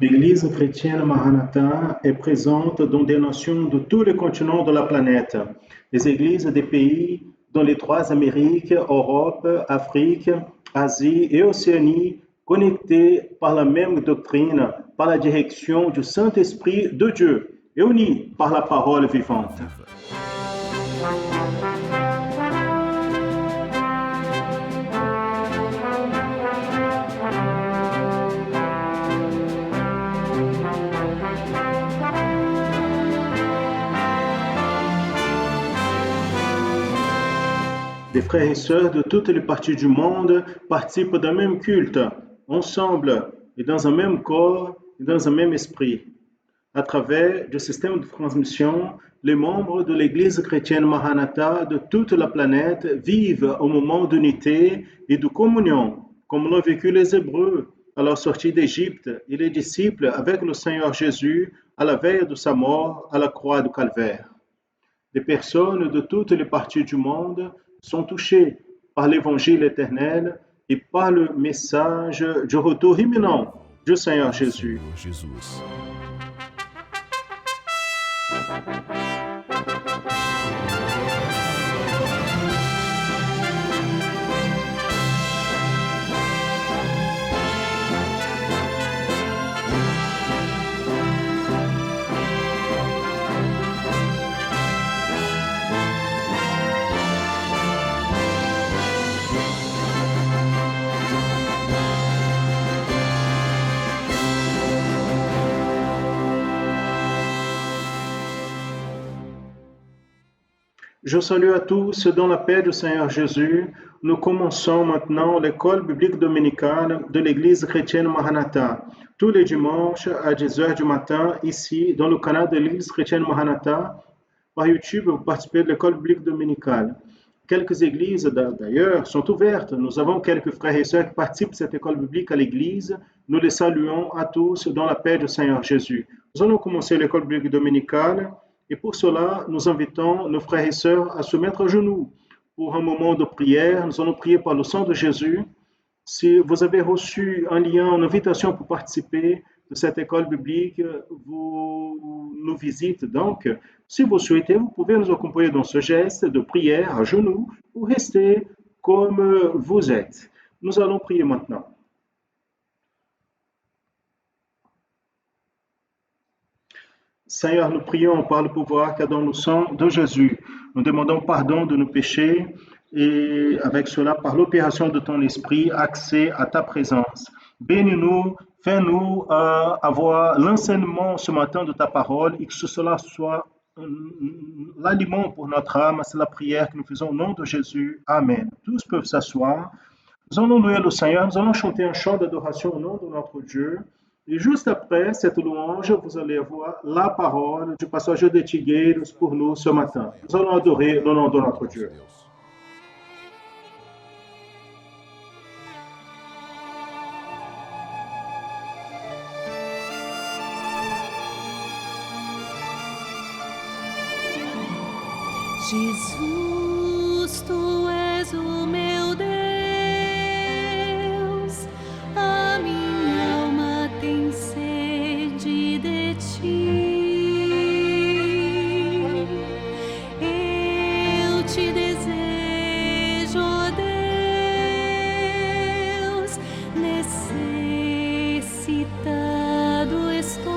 L'Église chrétienne Maranatha est présente dans des nations de tous les continents de la planète. Les églises des pays dans les trois Amériques, Europe, Afrique, Asie et Océanie, connectées par la même doctrine, par la direction du Saint-Esprit de Dieu et unies par la parole vivante. Des frères et sœurs de toutes les parties du monde participent d'un même culte, ensemble et dans un même corps et dans un même esprit. À travers le système de transmission, les membres de l'Église chrétienne Maranatha de toute la planète vivent un moment d'unité et de communion, comme l'ont vécu les Hébreux à leur sortie d'Égypte et les disciples avec le Seigneur Jésus à la veille de sa mort à la croix du Calvaire. Des personnes de toutes les parties du monde sont touchées par l'Évangile éternel et par le message du retour imminent du Seigneur Jésus. Je salue à tous dans la paix du Seigneur Jésus. Nous commençons maintenant l'école biblique dominicale de l'Église chrétienne Maranatha. Tous les dimanches à 10h du matin, ici, dans le canal de l'Église chrétienne Maranatha, par YouTube, vous participez de l'école biblique dominicale. Quelques églises, d'ailleurs, sont ouvertes. Nous avons quelques frères et sœurs qui participent de cette école biblique à l'église. Nous les saluons à tous dans la paix du Seigneur Jésus. Nous allons commencer l'école biblique dominicale. Et pour cela, nous invitons nos frères et sœurs à se mettre à genoux pour un moment de prière. Nous allons prier par le sang de Jésus. Si vous avez reçu un lien, une invitation pour participer de cette école biblique, vous nous visitez donc. Si vous souhaitez, vous pouvez nous accompagner dans ce geste de prière à genoux ou rester comme vous êtes. Nous allons prier maintenant. Seigneur, nous prions par le pouvoir qu'il y a dans le sang de Jésus. Nous demandons pardon de nos péchés et avec cela, par l'opération de ton esprit, accès à ta présence. Bénis-nous, fais-nous avoir l'enseignement ce matin de ta parole et que cela soit l'aliment pour notre âme. C'est la prière que nous faisons au nom de Jésus. Amen. Tous peuvent s'asseoir. Nous allons louer le Seigneur. Nous allons chanter un chant d'adoration au nom de notre Dieu. Et juste après cette louange, vous allez avoir la parole du pasteur de Tigueiros pour nous ce matin. Nous allons adorer le nom de notre Dieu. Jesus, tu és o meu Deus, a minha alma tem sede de ti. Eu te desejo, ó Deus, necessitado estou.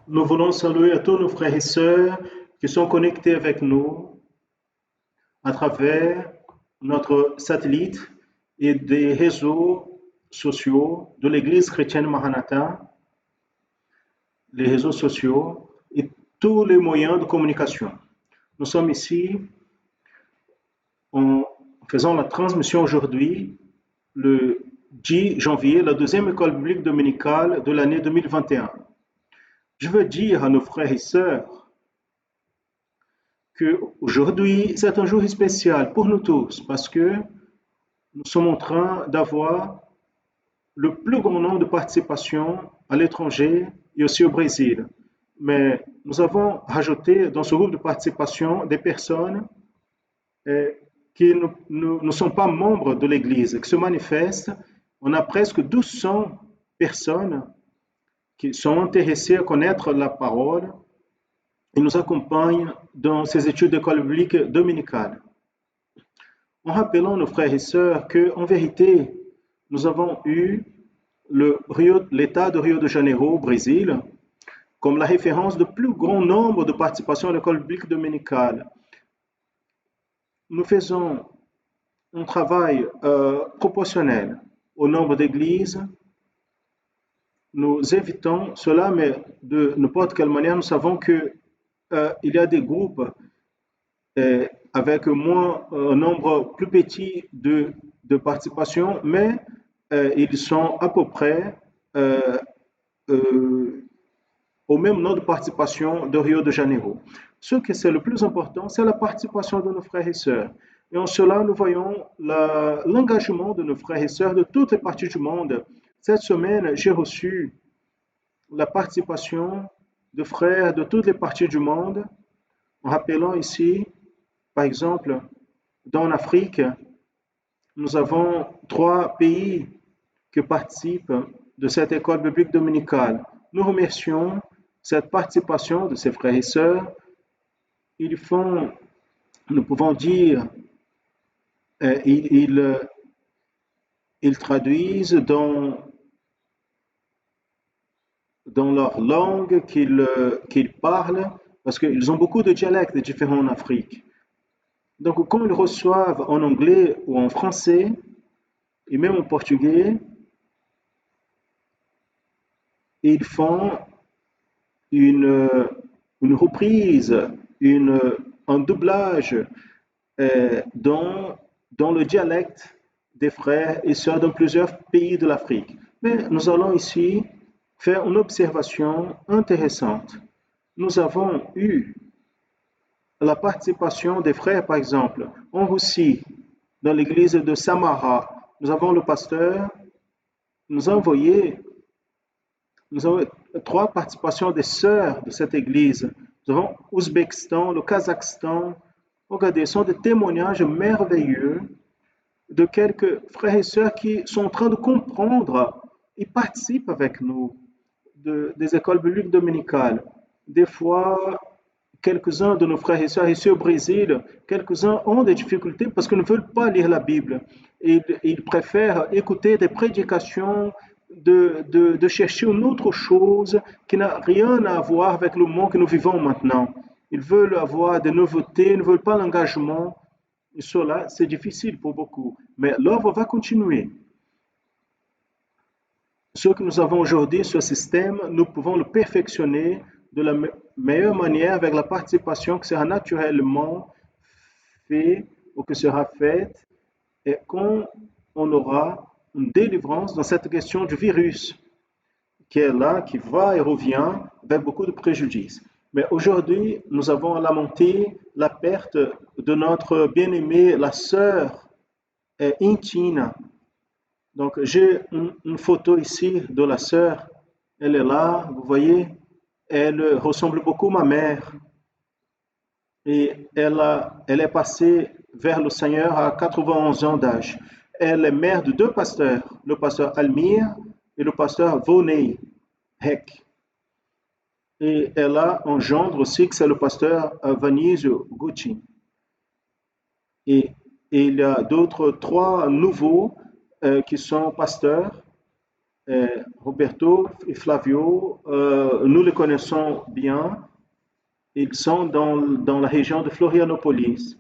Nous voulons saluer à tous nos frères et sœurs qui sont connectés avec nous à travers notre satellite et des réseaux sociaux de l'Église chrétienne Maranatha, les réseaux sociaux et tous les moyens de communication. Nous sommes ici en faisant la transmission aujourd'hui, le 10 janvier, la deuxième école biblique dominicale de l'année 2021. Je veux dire à nos frères et sœurs qu'aujourd'hui, c'est un jour spécial pour nous tous parce que nous sommes en train d'avoir le plus grand nombre de participations à l'étranger et aussi au Brésil. Mais nous avons rajouté dans ce groupe de participation des personnes qui ne sont pas membres de l'Église, qui se manifestent. On a presque 1200 personnes qui sont intéressées à connaître la parole et nous accompagnent dans ces études d'école biblique dominicale. En rappelant nos frères et sœurs qu'en vérité, nous avons eu l'État de Rio de Janeiro, au Brésil, comme la référence du plus grand nombre de participations à l'école biblique dominicale. Nous faisons un travail proportionnel au nombre d'églises. Nous évitons cela, mais de n'importe quelle manière, nous savons qu'il y a des groupes avec un nombre plus petit de participation, mais ils sont à peu près au même nombre de participation de Rio de Janeiro. Ce qui est le plus important, c'est la participation de nos frères et sœurs. Et en cela, nous voyons l'engagement de nos frères et sœurs de toutes les parties du monde. Cette semaine, j'ai reçu la participation de frères de toutes les parties du monde, en rappelant ici, par exemple, dans l'Afrique, nous avons 3 pays qui participent de cette école biblique dominicale. Nous remercions cette participation de ces frères et sœurs. Ils font, nous pouvons dire, ils traduisent dans leur langue qu'ils parlent, parce qu'ils ont beaucoup de dialectes différents en Afrique. Donc, quand ils reçoivent en anglais ou en français, et même en portugais, ils font une reprise, un doublage dans le dialecte des frères et sœurs dans plusieurs pays de l'Afrique. Mais nous allons ici faire une observation intéressante. Nous avons eu la participation des frères, par exemple, en Russie, dans l'église de Samara. Nous avons le pasteur, nous avons 3 participations des sœurs de cette église. Nous avons l'Ouzbékistan, le Kazakhstan. Regardez, ce sont des témoignages merveilleux de quelques frères et sœurs qui sont en train de comprendre et participent avec nous des écoles bibliques dominicales. Des fois, quelques-uns de nos frères et sœurs ici au Brésil, quelques-uns ont des difficultés parce qu'ils ne veulent pas lire la Bible. Ils préfèrent écouter des prédications, de chercher une autre chose qui n'a rien à voir avec le monde que nous vivons maintenant. Ils veulent avoir des nouveautés, ils ne veulent pas l'engagement. Et cela, c'est difficile pour beaucoup. Mais l'œuvre va continuer. Ce que nous avons aujourd'hui, ce système, nous pouvons le perfectionner de la meilleure manière avec la participation qui sera naturellement faite ou qui sera faite et quand on aura une délivrance dans cette question du virus qui est là, qui va et revient avec beaucoup de préjudices. Mais aujourd'hui, nous avons lamenté la perte de notre bien-aimée, la sœur Intina. Donc, j'ai une photo ici de la sœur. Elle est là, vous voyez, elle ressemble beaucoup à ma mère. Et elle est passée vers le Seigneur à 91 ans d'âge. Elle est mère de 2 pasteurs, le pasteur Almir et le pasteur Vonei Heck. Et elle a un gendre aussi, que c'est le pasteur Vanisio Gucci. Et il y a d'autres 3 nouveaux qui sont pasteurs. Roberto et Flavio, nous les connaissons bien. Ils sont dans la région de Florianopolis.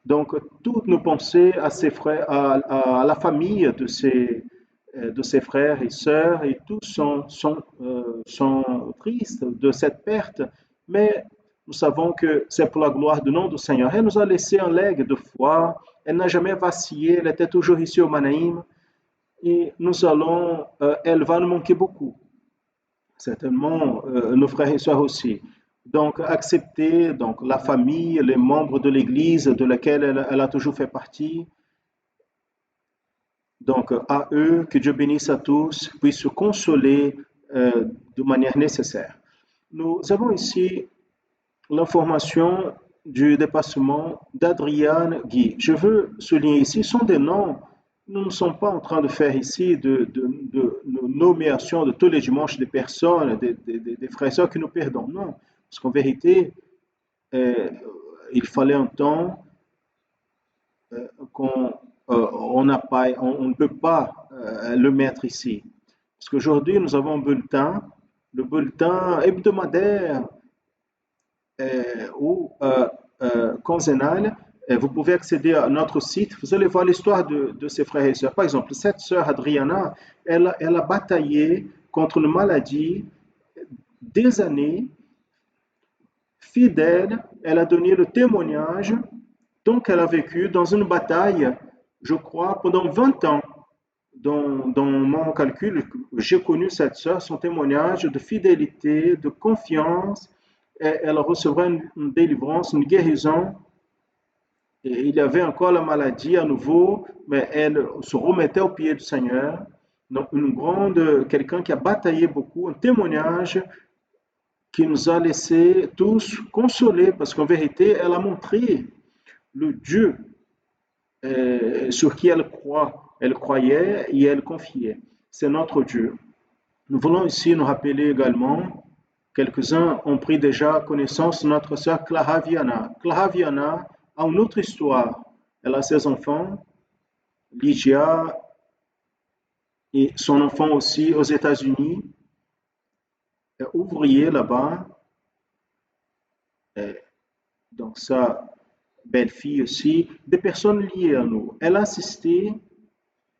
Donc, toutes nos pensées à ses frères, à la famille de ses frères et sœurs, et tous sont tristes de cette perte, mais nous savons que c'est pour la gloire du nom du Seigneur. Elle nous a laissé un legs de foi, elle n'a jamais vacillé, elle était toujours ici au Manaïm, et elle va nous manquer beaucoup, certainement nos frères et sœurs aussi. Donc, accepter donc, la famille, les membres de l'Église de laquelle elle a toujours fait partie. Donc, à eux, que Dieu bénisse à tous, puisse se consoler de manière nécessaire. Nous avons ici l'information du dépassement d'Adriane Guy. Je veux souligner ici, ce sont des noms. Nous ne sommes pas en train de faire ici de nomination de tous les dimanches des personnes, des frères et sœurs que nous perdons. Non, parce qu'en vérité, euh, il fallait un temps qu'on on ne peut pas le mettre ici. Parce qu'aujourd'hui, nous avons un bulletin, le bulletin hebdomadaire ou quinzennal. Vous pouvez accéder à notre site, vous allez voir l'histoire de ses frères et sœurs. Par exemple, cette sœur Adriana, elle a bataillé contre une maladie des années, fidèle, elle a donné le témoignage, donc elle a vécu dans une bataille, je crois, pendant 20 ans. Dans mon calcul, j'ai connu cette sœur, son témoignage de fidélité, de confiance, et elle recevra une délivrance, une guérison. Et il y avait encore la maladie à nouveau, mais elle se remettait au pied du Seigneur. Donc, quelqu'un qui a bataillé beaucoup, un témoignage qui nous a laissé tous consolés, parce qu'en vérité, elle a montré le Dieu sur qui elle croit. Elle croyait et elle confiait. C'est notre Dieu. Nous voulons ici nous rappeler également, quelques-uns ont pris déjà connaissance de notre sœur Clara Viana. Clara Viana a une autre histoire. Elle a ses enfants, Lygia et son enfant aussi aux États-Unis, ouvrier là-bas. Donc sa belle-fille aussi, des personnes liées à nous. Elle a assisté,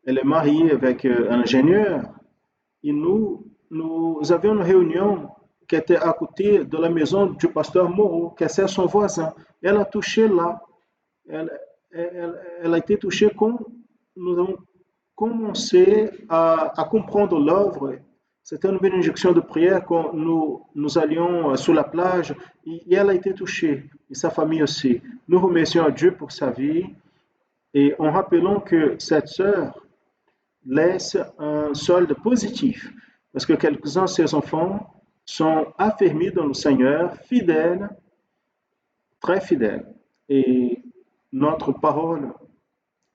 elle est mariée avec un ingénieur. Et nous avions une réunion qui était à côté de la maison du pasteur Moreau, qui est son voisin. Elle a touché là. Elle, elle a été touchée quand nous avons commencé à comprendre l'œuvre. C'était une bénédiction de prière quand nous allions sur la plage et elle a été touchée, et sa famille aussi. Nous remercions à Dieu pour sa vie et en rappelant que cette sœur laisse un solde positif parce que quelques-uns de ses enfants sont affermis dans le Seigneur, fidèles, très fidèles. Et notre parole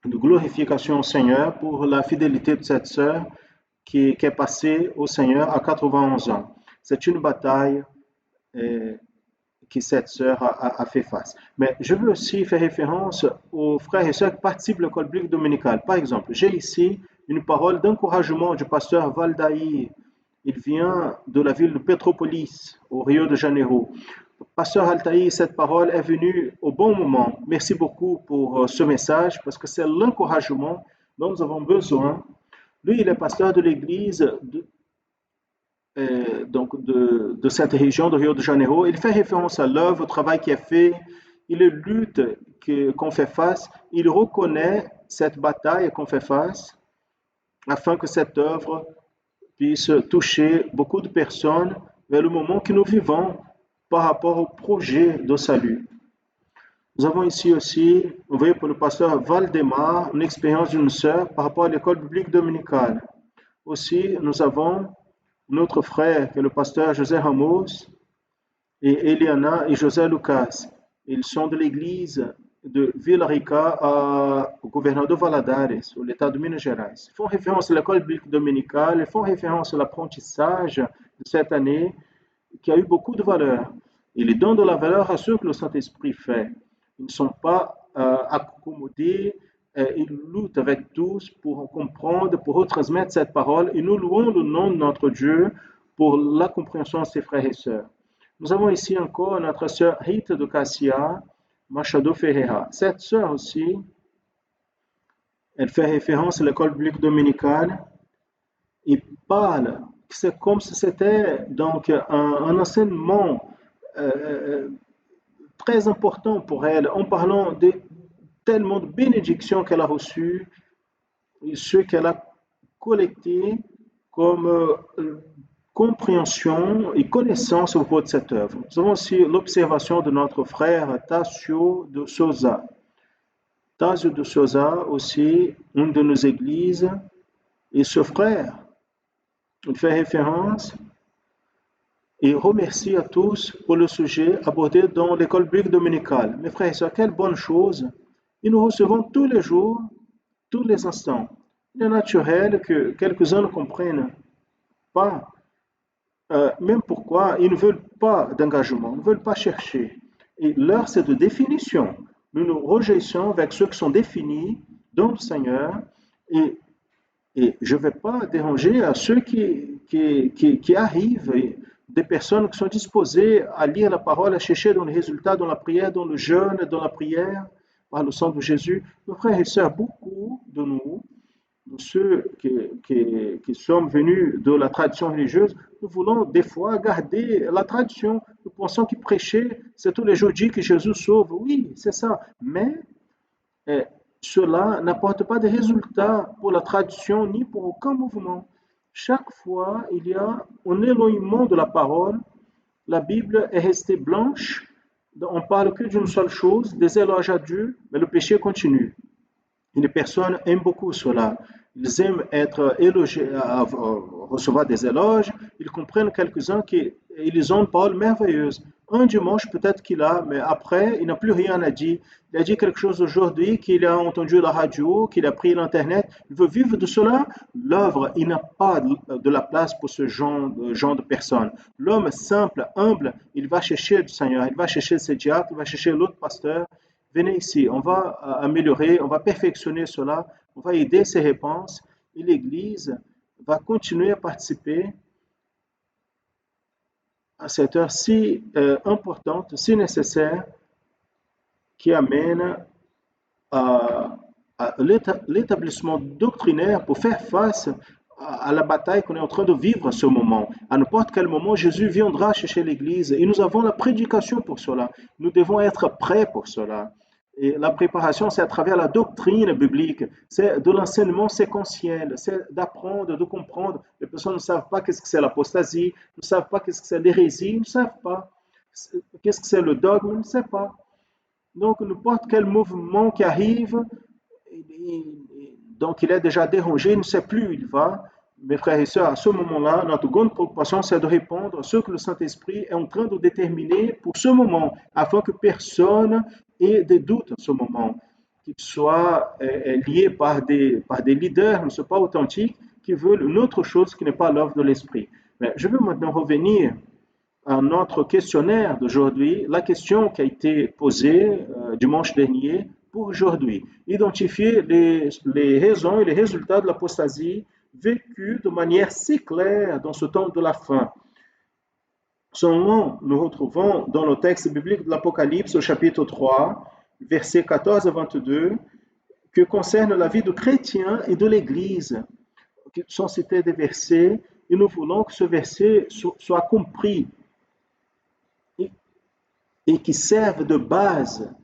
de glorification au Seigneur pour la fidélité de cette sœur qui est passée au Seigneur à 91 ans. C'est une bataille que cette sœur a fait face. Mais je veux aussi faire référence aux frères et sœurs qui participent de l'école biblique dominicale. Par exemple, j'ai ici une parole d'encouragement du pasteur Valdaïr. Il vient de la ville de Petropolis, au Rio de Janeiro. Pasteur Altaïr, cette parole est venue au bon moment. Merci beaucoup pour ce message parce que c'est l'encouragement dont nous avons besoin. Lui, il est pasteur de l'église de cette région de Rio de Janeiro. Il fait référence à l'œuvre, au travail qui est fait, il lutte qu'on fait face, il reconnaît cette bataille qu'on fait face afin que cette œuvre puisse toucher beaucoup de personnes vers le moment que nous vivons par rapport au projet de salut. Nous avons ici aussi, vous voyez pour le pasteur Valdemar, une expérience d'une sœur par rapport à l'école biblique dominicale. Aussi, nous avons notre frère, qui est le pasteur José Ramos, et Eliana et José Lucas. Ils sont de l'église de Vila Rica au governador Valadares, au l'état de Minas Gerais. Ils font référence à l'école biblique dominicale, ils font référence à l'apprentissage de cette année, qui a eu beaucoup de valeur. Ils donnent de la valeur à ce que le Saint-Esprit fait. Ils ne sont pas accommodés il lutte avec tous pour comprendre, pour retransmettre cette parole, et nous louons le nom de notre Dieu pour la compréhension de ses frères et sœurs. Nous avons ici encore notre sœur Rita de Cassia Machado Ferreira. Cette sœur aussi, elle fait référence à l'école biblique dominicale et parle, c'est comme si c'était donc un enseignement très important pour elle, en parlant de tellement de bénédictions qu'elle a reçues et ce qu'elle a collecté comme compréhension et connaissance au cours de cette œuvre. Nous avons aussi l'observation de notre frère Tassio de Souza. Tassio de Souza aussi, une de nos églises, et ce frère, il fait référence et remercie à tous pour le sujet abordé dans l'école biblique dominicale. Mes frères et sœurs, quelle bonne chose! Et nous recevons tous les jours, tous les instants. Il est naturel que quelques-uns ne comprennent pas, même pourquoi ils ne veulent pas d'engagement, ils ne veulent pas chercher. Et l'heure, c'est de définition. Nous nous réjouissons avec ceux qui sont définis dans le Seigneur et je ne vais pas déranger à ceux qui arrivent, des personnes qui sont disposées à lire la parole, à chercher dans les résultats, dans la prière, dans le jeûne, dans la prière, par le sang de Jésus. Mes frères et sœurs, beaucoup de nous, de ceux qui sommes venus de la tradition religieuse, nous voulons des fois garder la tradition. Nous pensons qu'il prêchait, c'est tous les jeudis que Jésus sauve. Oui, c'est ça. Mais cela n'apporte pas de résultats pour la tradition ni pour aucun mouvement. Chaque fois, il y a un éloignement de la parole. La Bible est restée blanche. On parle que d'une seule chose, des éloges à Dieu, mais le péché continue. Et les personnes aiment beaucoup cela. Ils aiment être élogiés, recevoir des éloges. Ils comprennent quelques-uns qu'ils ont une parole merveilleuse. Un dimanche, peut-être qu'il a, mais après, il n'a plus rien à dire. Il a dit quelque chose aujourd'hui, qu'il a entendu à la radio, qu'il a pris l'internet. Il veut vivre de cela. L'œuvre, il n'a pas de la place pour ce genre de personnes. L'homme simple, humble, il va chercher du Seigneur, il va chercher ses diacres, il va chercher l'autre pasteur. Venez ici, on va améliorer, on va perfectionner cela, on va aider ces réponses et l'Église va continuer à participer à cette heure si importante, si nécessaire, qui amène à l'établissement doctrinaire pour faire face à la bataille qu'on est en train de vivre à ce moment. À n'importe quel moment, Jésus viendra chercher l'Église et nous avons la prédication pour cela. Nous devons être prêts pour cela. Et la préparation, c'est à travers la doctrine biblique, c'est de l'enseignement séquentiel, c'est d'apprendre, de comprendre. Les personnes ne savent pas qu'est-ce que c'est l'apostasie, ne savent pas qu'est-ce que c'est l'hérésie, ne savent pas qu'est-ce que c'est le dogme, ne savent pas. Donc, n'importe quel mouvement qui arrive, donc il est déjà dérangé, il ne sait plus où il va. Mes frères et sœurs, à ce moment-là, notre grande préoccupation, c'est de répondre à ce que le Saint-Esprit est en train de déterminer pour ce moment, afin que personne ait des doutes à ce moment, qu'ils soient liés par des leaders, ne sont pas authentiques, qui veulent une autre chose qui n'est pas l'œuvre de l'Esprit. Mais je veux maintenant revenir à notre questionnaire d'aujourd'hui, la question qui a été posée dimanche dernier pour aujourd'hui. Identifier les raisons et les résultats de l'apostasie vécue de manière si claire dans ce temps de la fin. Seulement, nous retrouvons dans le texte biblique de l'Apocalypse au chapitre 3, versets 14 à 22, que concerne la vie de chrétiens et de l'Église. Qui sont cités des versets et nous voulons que ce verset soit compris et qui serve de base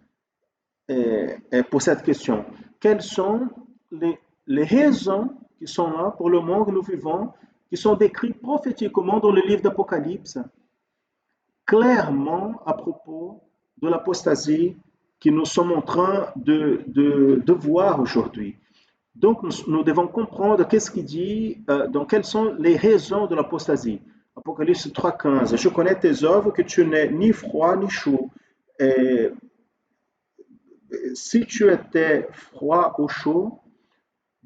pour cette question. Quelles sont les raisons qui sont là pour le monde que nous vivons, qui sont décrites prophétiquement dans le livre d'Apocalypse, clairement à propos de l'apostasie que nous sommes en train de voir aujourd'hui. Donc, nous devons comprendre qu'est-ce qu'il dit, donc quelles sont les raisons de l'apostasie. Apocalypse 3,15. Je connais tes œuvres, que tu n'es ni froid ni chaud. Si tu étais froid ou chaud,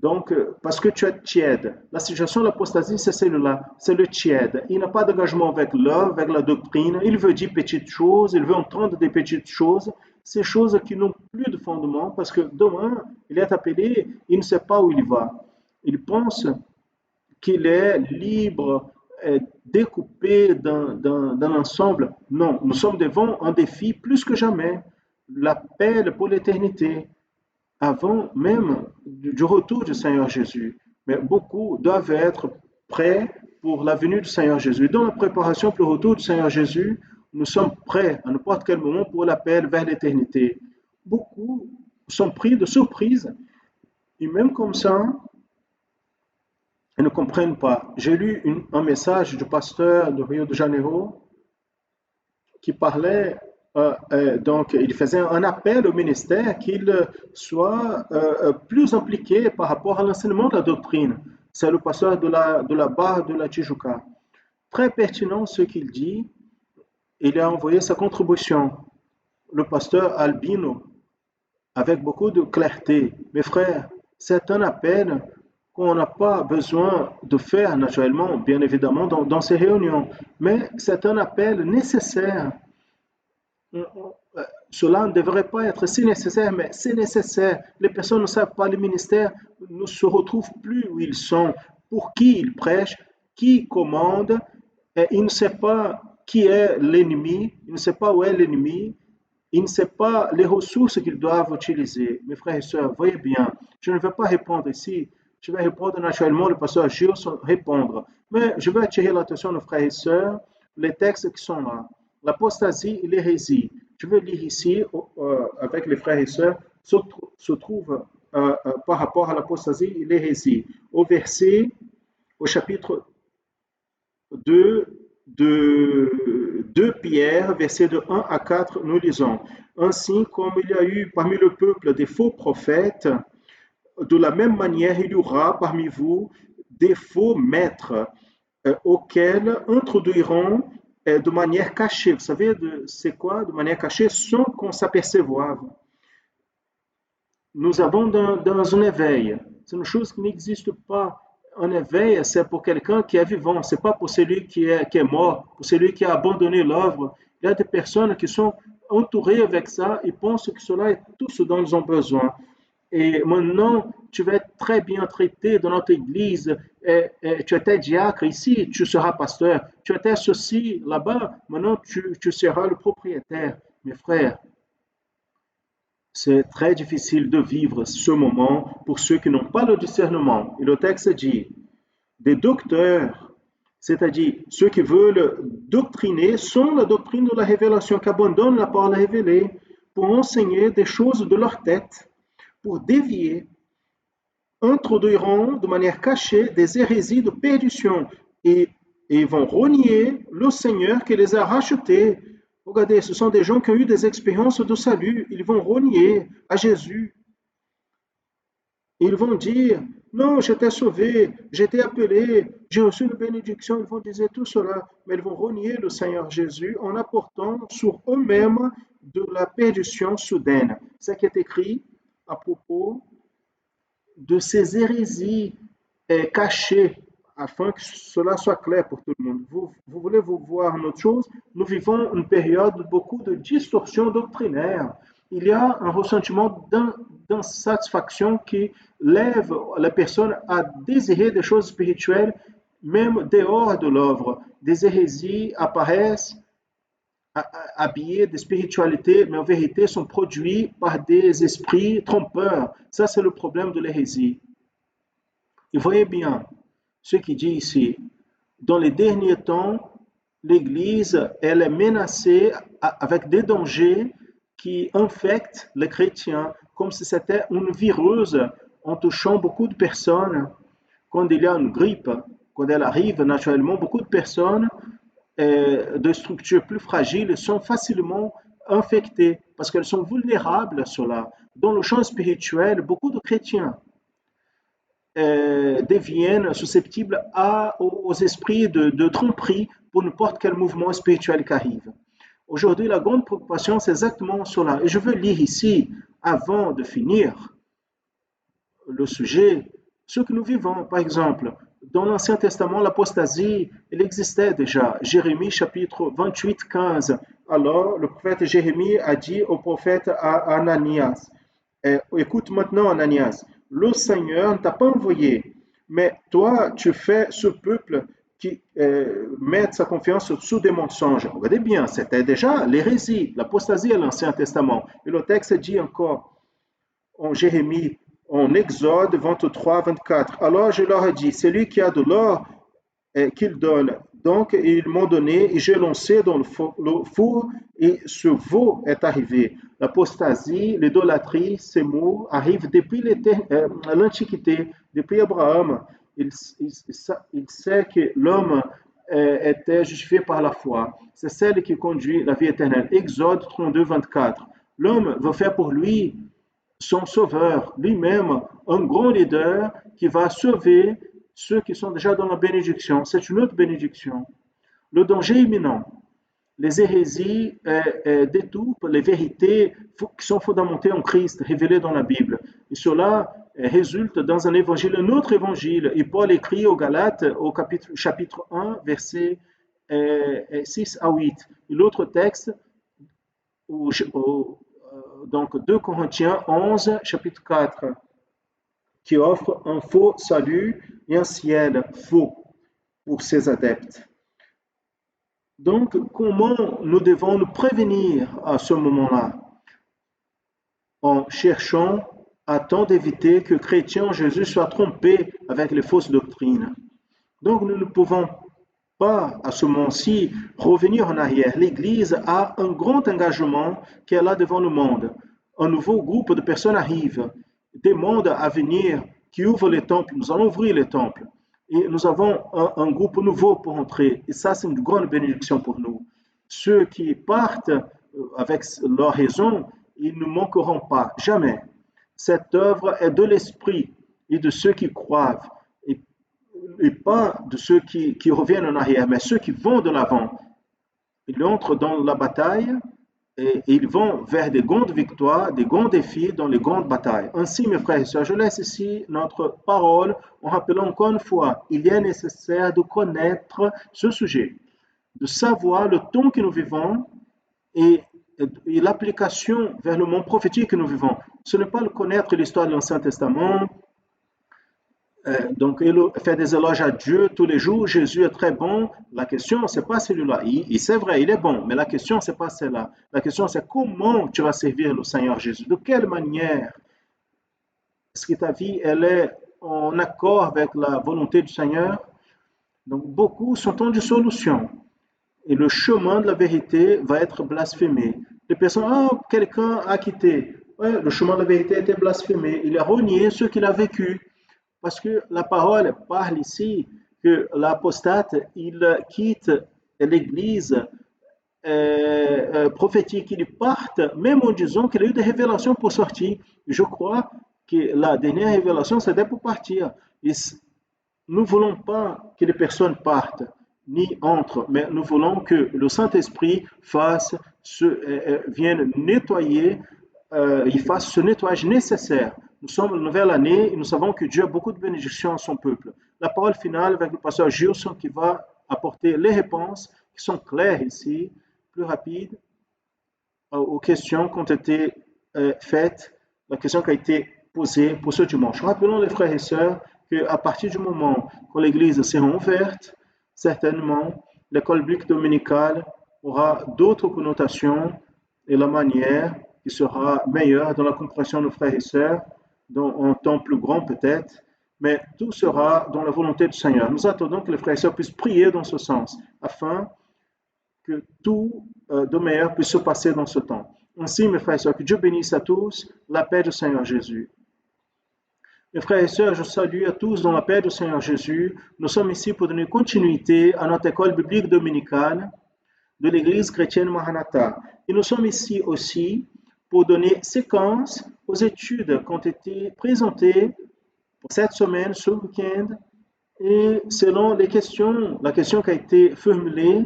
Donc, parce que tu es tiède. La situation de l'apostasie, c'est celle-là, c'est le tiède. Il n'a pas d'engagement avec l'œuvre, avec la doctrine. Il veut dire petites choses, il veut entendre des petites choses. Ces choses qui n'ont plus de fondement, parce que demain, il est appelé, il ne sait pas où il va. Il pense qu'il est libre, découpé d'un ensemble. Non, nous sommes devant un défi plus que jamais, l'appel pour l'éternité, avant même du retour du Seigneur Jésus. Mais beaucoup doivent être prêts pour la venue du Seigneur Jésus. Dans la préparation pour le retour du Seigneur Jésus, nous sommes prêts à n'importe quel moment pour l'appel vers l'éternité. Beaucoup sont pris de surprise, et même comme ça, ils ne comprennent pas. J'ai lu un message du pasteur de Rio de Janeiro qui parlait, donc il faisait un appel au ministère qu'il soit plus impliqué par rapport à l'enseignement de la doctrine. C'est le pasteur de la barre de la Tijuca. Très pertinent ce qu'il dit. Il a envoyé sa contribution. Le pasteur Albino, avec beaucoup de clarté. Mes frères, c'est un appel qu'on n'a pas besoin de faire naturellement, bien évidemment, dans ces réunions, mais c'est un appel nécessaire. Cela ne devrait pas être si nécessaire, mais c'est nécessaire. Les personnes ne savent pas, les ministères ne se retrouvent plus où ils sont, pour qui ils prêchent, qui commande, et il ne sait pas qui est l'ennemi, il ne sait pas où est l'ennemi, il ne sait pas les ressources qu'ils doivent utiliser. Mes frères et sœurs, voyez bien, je ne vais pas répondre ici. Je vais répondre naturellement, le pasteur Gilles répondre. Mais je vais attirer l'attention de nos frères et sœurs, les textes qui sont là. L'apostasie et l'hérésie. Je vais lire ici, avec les frères et sœurs, se trouve par rapport à l'apostasie et l'hérésie. Au chapitre 2 de Pierre, versets de 1 à 4, nous lisons. Ainsi, comme il y a eu parmi le peuple des faux prophètes, de la même manière, il y aura parmi vous des faux maîtres auxquels introduiront de manière cachée. Vous savez, c'est quoi de manière cachée? Sans qu'on s'aperçoive. Nous avons dans un éveil. C'est une chose qui n'existe pas. Un éveil, c'est pour quelqu'un qui est vivant. C'est pas pour celui qui est mort, pour celui qui a abandonné l'œuvre. Il y a des personnes qui sont entourées avec ça et pensent que cela est tout ce dont ils ont besoin. Et maintenant, tu vas être très bien traité dans notre église. Et tu étais diacre ici, tu seras pasteur. Tu étais ceci là-bas, maintenant tu seras le propriétaire. Mes frères, c'est très difficile de vivre ce moment pour ceux qui n'ont pas le discernement. Et le texte dit, des docteurs, c'est-à-dire ceux qui veulent doctriner, sont la doctrine de la révélation, qui abandonnent la parole révélée pour enseigner des choses de leur tête, pour dévier, introduiront de manière cachée des hérésies de perdition et vont renier le Seigneur qui les a rachetés. Regardez, ce sont des gens qui ont eu des expériences de salut. Ils vont renier à Jésus. Ils vont dire, non, j'étais sauvé, j'étais appelé, j'ai reçu une bénédiction. Ils vont dire tout cela, mais ils vont renier le Seigneur Jésus en apportant sur eux-mêmes de la perdition soudaine. C'est ce qui est écrit à propos de ces hérésies cachées, afin que cela soit clair pour tout le monde. Vous voulez vous voir une autre chose? Nous vivons une période de beaucoup de distorsions doctrinaires. Il y a un ressentiment d'insatisfaction qui lève la personne à désirer des choses spirituelles, même dehors de l'œuvre. Des hérésies apparaissent habillés de spiritualité, mais en vérité sont produits par des esprits trompeurs. Ça, c'est le problème de l'hérésie. Et voyez bien ce qu'il dit ici. Dans les derniers temps, l'Église, elle est menacée avec des dangers qui infectent les chrétiens, comme si c'était une vireuse en touchant beaucoup de personnes. Quand il y a une grippe, quand elle arrive naturellement, beaucoup de personnes de structures plus fragiles sont facilement infectées parce qu'elles sont vulnérables à cela. Dans le champ spirituel, beaucoup de chrétiens deviennent susceptibles aux esprits de tromperie pour n'importe quel mouvement spirituel qui arrive. Aujourd'hui, la grande préoccupation, c'est exactement cela. Et je veux lire ici, avant de finir le sujet, Ce que nous vivons, par exemple, dans l'Ancien Testament, l'apostasie, elle existait déjà. Jérémie chapitre 28, 15. Alors, le prophète Jérémie a dit au prophète Ananias, écoute maintenant Ananias, le Seigneur ne t'a pas envoyé, mais toi, tu fais ce peuple qui met sa confiance sous des mensonges. Regardez bien, c'était déjà l'hérésie, l'apostasie à l'Ancien Testament. Et le texte dit encore en Jérémie, en Exode 23, 24. Alors je leur ai dit, celui qui a de l'or, qu'il donne. Donc ils m'ont donné et j'ai lancé dans le four et ce veau est arrivé. L'apostasie, l'idolâtrie, ces mots arrivent depuis l'Antiquité, depuis Abraham. Il sait que l'homme était justifié par la foi. C'est celle qui conduit la vie éternelle. Exode 32, 24. L'homme veut faire pour lui son sauveur, lui-même, un grand leader qui va sauver ceux qui sont déjà dans la bénédiction. C'est une autre bénédiction. Le danger imminent, les hérésies détournent les vérités qui sont fondamentées en Christ, révélées dans la Bible. Et cela résulte dans un évangile, un autre évangile. Et Paul écrit aux Galates, au chapitre 1, versets 6 à 8. Et l'autre texte, donc 2 Corinthiens 11, chapitre 4, qui offre un faux salut et un ciel faux pour ses adeptes. Donc, comment nous devons nous prévenir à ce moment-là? En cherchant à temps d'éviter que chrétiens Jésus soit trompé avec les fausses doctrines. Donc, nous ne pouvons pas à ce moment-ci revenir en arrière. L'Église a un grand engagement qu'elle a devant le monde. Un nouveau groupe de personnes arrive, des mondes à venir qui ouvrent les temples. Nous allons ouvrir les temples. Et nous avons un groupe nouveau pour entrer. Et ça, c'est une grande bénédiction pour nous. Ceux qui partent avec leur raison, ils ne manqueront pas, jamais. Cette œuvre est de l'esprit et de ceux qui croient. Et pas de ceux qui reviennent en arrière, mais ceux qui vont de l'avant. Ils entrent dans la bataille et ils vont vers des grandes victoires, des grands défis dans les grandes batailles. Ainsi, mes frères et sœurs, je laisse ici notre parole en rappelant encore une fois, il est nécessaire de connaître ce sujet, de savoir le temps que nous vivons et l'application vers le monde prophétique que nous vivons. Ce n'est pas le connaître l'histoire de l'Ancien Testament, donc, il fait des éloges à Dieu tous les jours. Jésus est très bon. La question, c'est pas celui-là. C'est vrai, il est bon, mais la question, c'est pas celle-là. La question, c'est comment tu vas servir le Seigneur Jésus. De quelle manière est-ce que ta vie, elle est en accord avec la volonté du Seigneur? Donc, beaucoup sont en dissolution. Et le chemin de la vérité va être blasphémé. Les personnes, quelqu'un a quitté. Ouais, le chemin de la vérité a été blasphémé. Il a renié ce qu'il a vécu. Parce que la parole parle ici que l'apostate, il quitte l'Église prophétique, il parte, même en disant qu'il a eu des révélations pour sortir. Je crois que la dernière révélation, c'était pour partir. Et nous ne voulons pas que les personnes partent, ni entrent, mais nous voulons que le Saint-Esprit vienne nettoyer, il fasse ce nettoyage nécessaire. Nous sommes une nouvelle année et nous savons que Dieu a beaucoup de bénédictions à son peuple. La parole finale avec le pasteur Gilson qui va apporter les réponses qui sont claires ici, plus rapides, aux questions qui ont été faites, la question qui a été posée pour ce dimanche. Rappelons les frères et sœurs qu'à partir du moment où l'Église sera ouverte, certainement, l'école biblique dominicale aura d'autres connotations et la manière qui sera meilleure dans la compréhension de nos frères et sœurs, dans un temps plus grand peut-être, mais tout sera dans la volonté du Seigneur. Nous attendons que les frères et sœurs puissent prier dans ce sens, afin que tout de meilleur puisse se passer dans ce temps. Ainsi, mes frères et sœurs, que Dieu bénisse à tous, la paix du Seigneur Jésus. Mes frères et sœurs, je salue à tous dans la paix du Seigneur Jésus. Nous sommes ici pour donner continuité à notre école biblique dominicale de l'Église chrétienne Maranatha. Et nous sommes ici aussi pour donner séquence aux études qui ont été présentées pour cette semaine, ce week-end, et selon les questions, la question qui a été formulée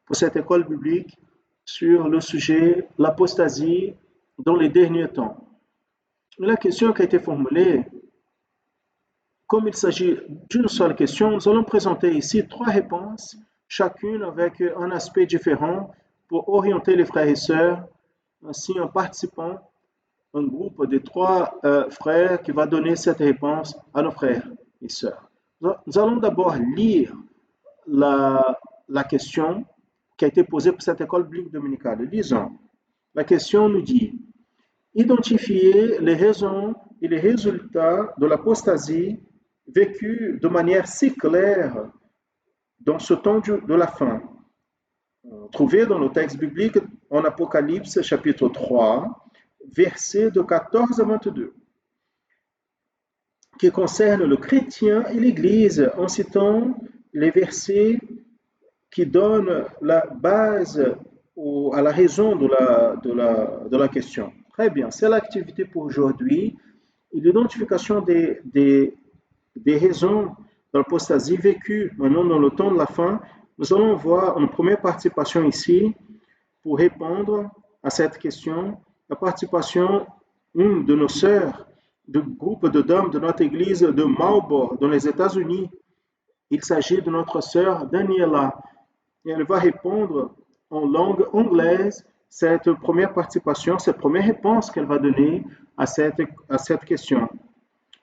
pour cette école biblique sur le sujet l'apostasie dans les derniers temps. La question qui a été formulée Comme il s'agit d'une seule question, nous allons présenter ici trois réponses, chacune avec un aspect différent pour orienter les frères et sœurs, ainsi en participant un groupe de trois frères qui va donner cette réponse à nos frères et sœurs. Nous allons d'abord lire la question qui a été posée pour cette école biblique dominicale. Lisons. La question nous dit: identifier les raisons et les résultats de l'apostasie vécue de manière si claire dans ce temps de la fin. Trouvé dans le texte biblique en Apocalypse chapitre 3, versets de 14 à 22, qui concerne le chrétien et l'Église, en citant les versets qui donnent la base à la raison de la question. Très bien, c'est l'activité pour aujourd'hui, l'identification des raisons de l'apostasie vécue maintenant dans le temps de la fin. Nous allons voir une première participation ici pour répondre à cette question, la participation d'une de nos sœurs du groupe de dames de notre église de Marlborough dans les États-Unis. Il s'agit de notre sœur Daniela et elle va répondre en langue anglaise cette première participation, cette première réponse qu'elle va donner à cette question.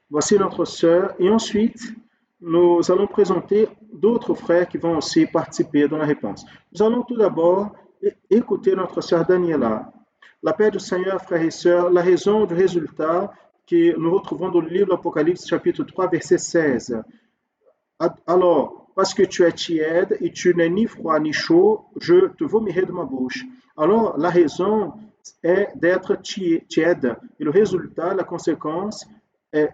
Voici notre sœur et ensuite nous allons présenter d'autres frères qui vont aussi participer dans la réponse. Nous allons tout d'abord écouter notre sœur Daniela. La paix du Seigneur, frères et sœurs, la raison du résultat que nous retrouvons dans le livre de l'Apocalypse chapitre 3 verset 16. Alors, parce que tu es tiède et tu n'es ni froid ni chaud, je te vomirai de ma bouche. Alors, la raison est d'être tiède et le résultat, la conséquence,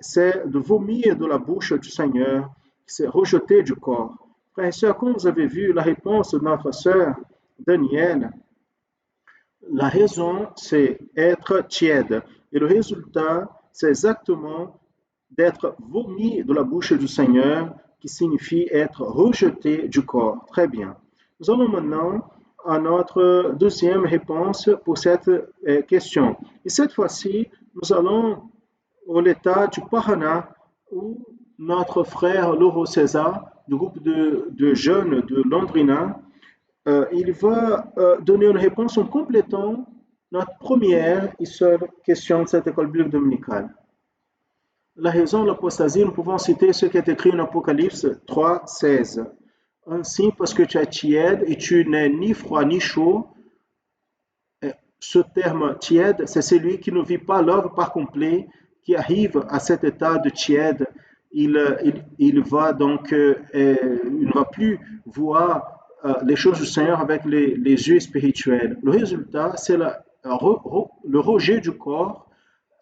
c'est de vomir de la bouche du Seigneur, c'est rejeter du corps. Frères et sœurs, comme vous avez vu la réponse de notre sœur Danielle, la raison, c'est être tiède. Et le résultat, c'est exactement d'être vomi de la bouche du Seigneur, qui signifie être rejeté du corps. Très bien. Nous allons maintenant à notre deuxième réponse pour cette question. Et cette fois-ci, nous allons au l'état du Paraná, où notre frère Lauro César, du groupe de jeunes de Londrina, il va donner une réponse en complétant notre première et seule question de cette école biblique dominicale. La raison de l'apostasie, nous pouvons citer ce qui est écrit en Apocalypse 3, 16. Ainsi, parce que tu es tiède et tu n'es ni froid ni chaud, ce terme tiède, c'est celui qui ne vit pas l'œuvre par complet, qui arrive à cet état de tiède. Il ne va plus voir les choses du Seigneur avec les yeux spirituels. Le résultat, c'est le rejet du corps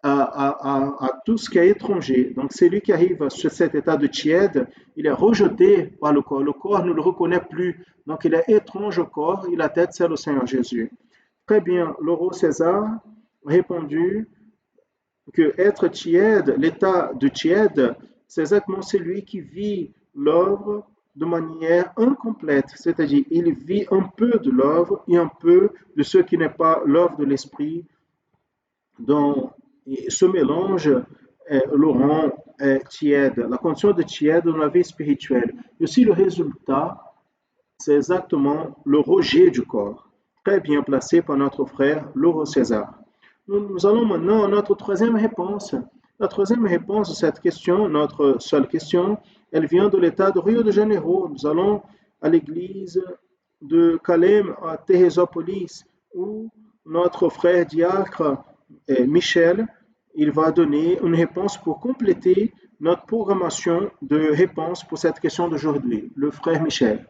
à tout ce qui est étranger. Donc, celui qui arrive sur cet état de tiède, il est rejeté par le corps. Le corps ne le reconnaît plus. Donc, il est étrange au corps et la tête, c'est le Seigneur Jésus. Très bien, Lauro César a répondu que être tiède, l'état de tiède, c'est exactement celui qui vit l'œuvre de manière incomplète, c'est-à-dire il vit un peu de l'œuvre et un peu de ce qui n'est pas l'œuvre de l'esprit. Donc, ce mélange le rend tiède, la condition de tiède dans la vie spirituelle. Et aussi le résultat, c'est exactement le rejet du corps, très bien placé par notre frère Lauro César. Nous allons maintenant à notre troisième réponse. La troisième réponse de cette question, notre seule question, elle vient de l'État de Rio de Janeiro. Nous allons à l'église de Calem à Teresópolis, où notre frère diacre Michel, il va donner une réponse pour compléter notre programmation de réponse pour cette question d'aujourd'hui. Le frère Michel.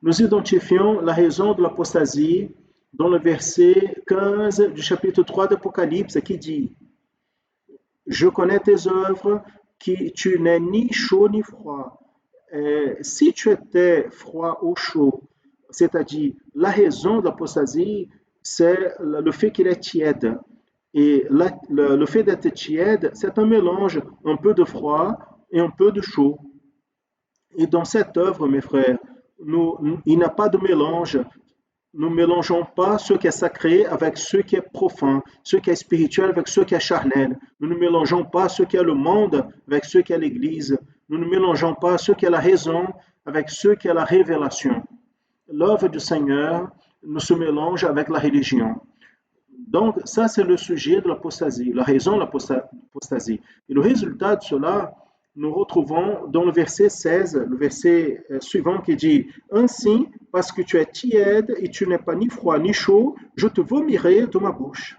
Nous identifions la raison de l'apostasie dans le verset 15 du chapitre 3 d'Apocalypse qui dit: je connais tes œuvres, que tu n'es ni chaud ni froid. Si tu étais froid ou chaud, c'est-à-dire la raison de l'apostasie, c'est le fait qu'il est tiède. Et le fait d'être tiède, c'est un mélange, un peu de froid et un peu de chaud. Et dans cette œuvre, mes frères, il n'y a pas de mélange. Nous ne mélangeons pas ce qui est sacré avec ce qui est profane, ce qui est spirituel avec ce qui est charnel. Nous ne mélangeons pas ce qui est le monde avec ce qui est l'Église. Nous ne mélangeons pas ce qui est la raison avec ce qui est la révélation. L'œuvre du Seigneur ne se mélange avec la religion. Donc, ça, c'est le sujet de l'apostasie, la raison de l'apostasie. Et le résultat de cela, nous retrouvons dans le verset 16, le verset suivant qui dit « Ainsi, parce que tu es tiède et tu n'es pas ni froid ni chaud, je te vomirai de ma bouche. »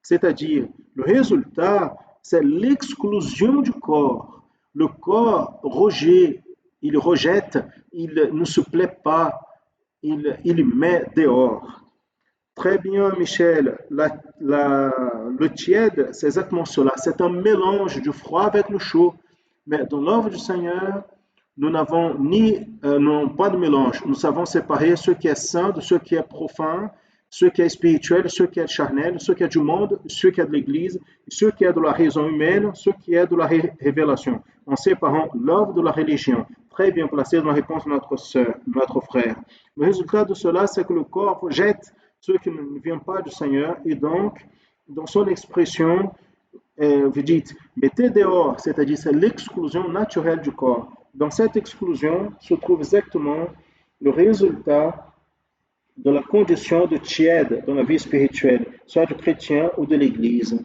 C'est-à-dire, le résultat, c'est l'exclusion du corps. Le corps il rejette, il ne se plaît pas, il met dehors. Très bien, Michel. Le tiède, c'est exactement cela. C'est un mélange du froid avec le chaud. Mais dans l'œuvre du Seigneur, nous n'avons pas de mélange. Nous savons séparer ce qui est saint de ce qui est profane, ce qui est spirituel, ce qui est charnel, ce qui est du monde, ce qui est de l'Église, ce qui est de la raison humaine, ce qui est de la révélation. En séparant l'œuvre de la religion. Très bien placé dans la réponse de notre frère. Le résultat de cela, c'est que le corps jette ce qui ne vient pas du Seigneur, et donc, dans son expression, vous dites, mettez dehors, c'est-à-dire c'est l'exclusion naturelle du corps. Dans cette exclusion se trouve exactement le résultat de la condition de tiède dans la vie spirituelle, soit du chrétien ou de l'Église.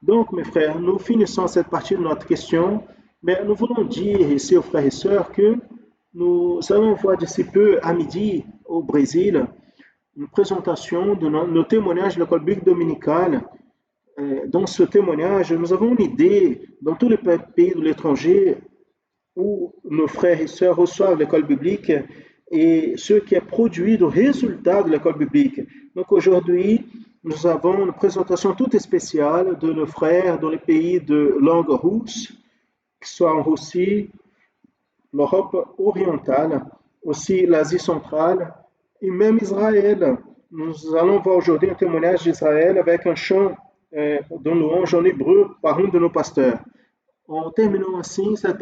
Donc, mes frères, nous finissons cette partie de notre question, mais nous voulons dire ici aux frères et sœurs que nous allons voir d'ici peu à midi au Brésil une présentation de nos témoignages de l'école biblique dominicale. Dans ce témoignage, nous avons une idée dans tous les pays de l'étranger où nos frères et sœurs reçoivent l'école biblique et ce qui est produit du résultat de l'école biblique. Donc aujourd'hui, nous avons une présentation toute spéciale de nos frères dans les pays de langue russe, que ce soit en Russie, l'Europe orientale, aussi l'Asie centrale, et même Israël. Nous allons voir aujourd'hui un témoignage d'Israël avec un chant de louange en hébreu par un de nos pasteurs. En terminant ainsi cette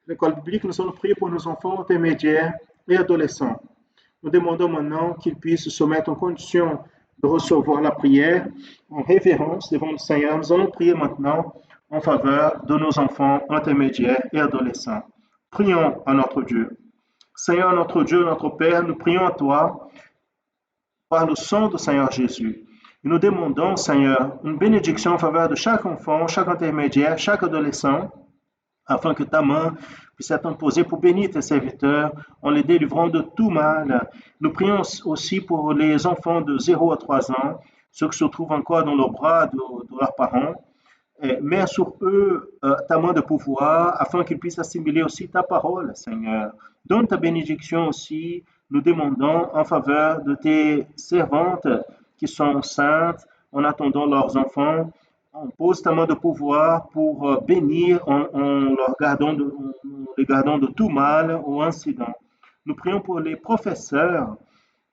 l'école biblique, nous allons prier pour nos enfants intermédiaires et adolescents. Nous demandons maintenant qu'ils puissent se mettre en condition de recevoir la prière en révérence devant le Seigneur. Nous allons prier maintenant en faveur de nos enfants intermédiaires et adolescents. Prions à notre Dieu. Seigneur, notre Dieu, notre Père, nous prions à toi par le sang du Seigneur Jésus. Et nous demandons, Seigneur, une bénédiction en faveur de chaque enfant, chaque intermédiaire, chaque adolescent, afin que ta main puisse être imposée pour bénir tes serviteurs en les délivrant de tout mal. Nous prions aussi pour les enfants de 0 à 3 ans, ceux qui se trouvent encore dans leurs bras de leurs parents. Mets sur eux ta main de pouvoir afin qu'ils puissent assimiler aussi ta parole, Seigneur. Donne ta bénédiction aussi, nous demandons en faveur de tes servantes qui sont saintes en attendant leurs enfants. On pose ta main de pouvoir pour bénir en les gardant de tout mal ou incident. Nous prions pour les professeurs